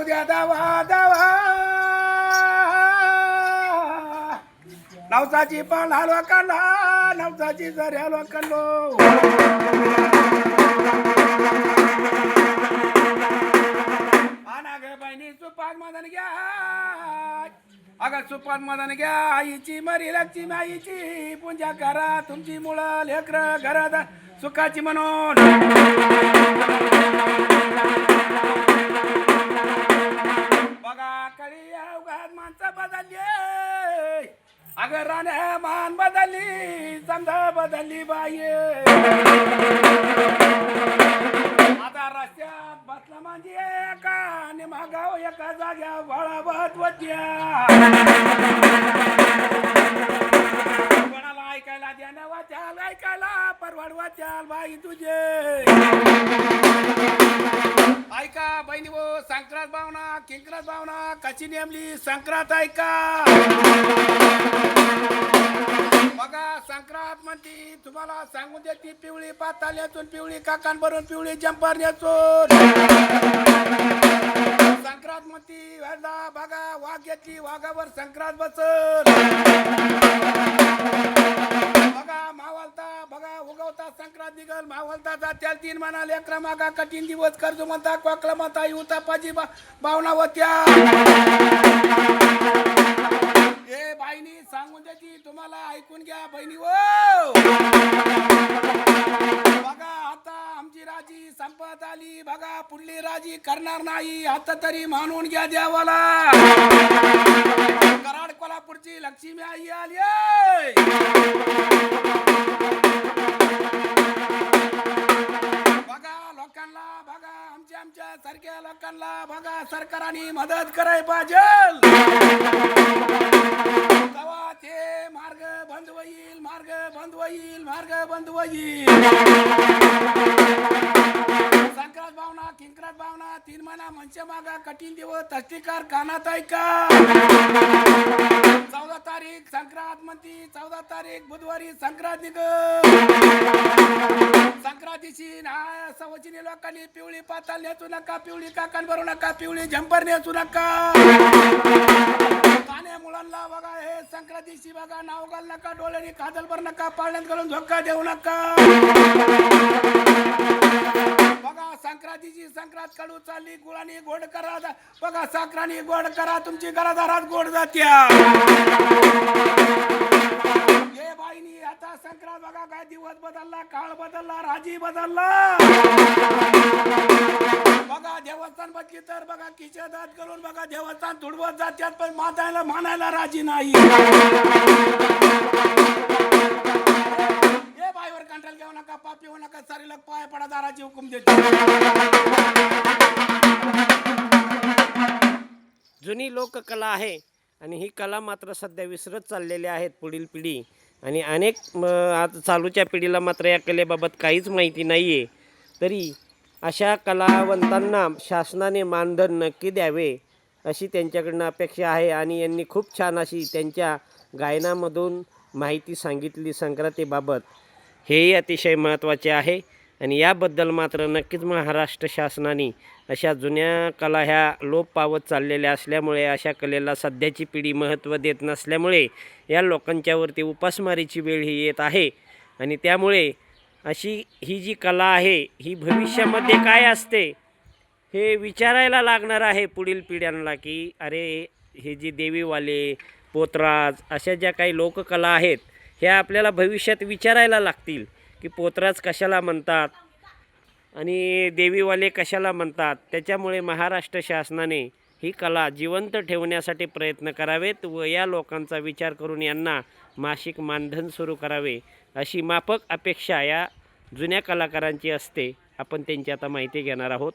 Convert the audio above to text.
द्या दावा दावा नवसाची पण हलवा काढला नवसाची जर हलवा काढलो आणा गे बहिणी सुपात मदन घ्या अगं सुपात मदन घ्या आईची मरी लक्ष्मी आईची पूजा करा तुमची मुलं लेकर घरात सुखाची म्हणून बघा कळी अवघात माणसं बदलली अगं राण्या मान बदलली समजा बदलली बाई आता रस्त्यात बसला म्हणजे एका मागाव एका जाग्या वळावत वत्या कोणाला ऐकायला द्यानं वाचाल ऐकायला परवड वाचाल बाई तुझे ऐका बहिणी वो संक्रांत भावना किंक्रांत भावना कशी नेमली संक्रांत ऐका बघा संक्रांत म्हणती तुम्हाला सांगून देते पिवळी पाताल यातून पिवळी काकान भरून पिवळी जंपर याचून संक्रांत म्हणती बघा वाघ घेतली वाघावर संक्रांत बसल बघा मावलता बघा उगवता संक्रांत निघल मावलता जात्याल 3 म्हणा लेकरा मागा कठीण दिवस कर्ज म्हणता कोकला म्हणता युता पाजी भावना होत्या ए बाईनी सांगून द्यायची तुम्हाला ऐकून घ्या बहिणी हो बघा आता आमची राजी संपत आली बघा पुढली राजी करणार नाही आता तरी मानून घ्या देवाला कराड कोल्हापूरची लक्ष्मी आई आली बघा लोकांना बघा आमच्या सारख्या लोकांना बघा सरकारने मदत कराय पाहिजे तेव्हा ते मार्ग बंद होईल मार्ग बंद होईल मार्ग बंद होईल संक्रांत भावना किंक्रांत भावना 3 महिना मनसे मागा कठीण दिवस तष्टीकार कानात ऐका 14 तारीख संक्रांत म्हणती 14 तारीख बुधवारी संक्रांत निघ संक्रांतीची सवचीने लोकांनी पिवळी पाताल नेसू नका पिवळी काकण भरू नका पिवळी झंपर नेसू नका काने मुलांना बघा हे संक्रांतीची बघा नाव घाल नका डोळ्यानी काजल भर नका पाळण्यात घालून धोका देऊ नका बघा संक्रांतीची संक्रांत कडू चालली गुळानी गोड करा बघा साखरानी गोड करा तुमची घरादारात गोड जात्या हे बाईनी आता संक्रांत बघा काय दिवस बदलला काळ बदलला राजी बदलला बघा देवस्थान बघली तर बघा किचे दात करून बघा देवस्थान तुडवत जात्यात पण मातायला मानायला राजी नाही हे बाईवर कंट्रोल घेऊ नका पापी होऊ नका सारे लोक पाय पडा दाराची हुकूम देते जुनी लोककला आहे आणि ही कला मात्र सध्या विसरत चाललेल्या आहेत पुढील पिढी आणि अनेक आज चालूच्या पिढीला मात्र या कलेबाबत काहीच माहिती नाही आहे तरी अशा कलावंतांना शासनाने मानधन नक्की द्यावे अशी त्यांच्याकडनं अपेक्षा आहे आणि यांनी खूप छान अशी त्यांच्या गायनामधून माहिती सांगितली संक्रांतीबाबत हेही अतिशय महत्त्वाचे आहे आणि याबद्दल मात्र नक्कीच महाराष्ट्र शासनाने अशा जुन्या कला ह्या लोप पावत चाललेल्या असल्यामुळे अशा कलेला सध्याची पिढी महत्त्व देत नसल्यामुळे या लोकांच्यावरती उपासमारीची वेळ ही येत आहे आणि त्यामुळे अशी ही जी कला आहे ही भविष्यामध्ये काय असते हे विचारायला लागणार आहे पुढील पिढ्यांना की अरे हे जे देवीवाले पोतराज अशा ज्या काही लोककला आहेत ह्या आपल्याला भविष्यात विचारायला लागतील की पोतराज कशाला म्हणतात आणि देवीवाले कशाला म्हणतात त्याच्यामुळे महाराष्ट्र शासनाने ही कला जिवंत ठेवण्यासाठी प्रयत्न करावेत व या लोकांचा विचार करून यांना मासिक मानधन सुरू करावे अशी माफक अपेक्षा या जुन्या कलाकारांची असते आपण त्यांची आता माहिती घेणार आहोत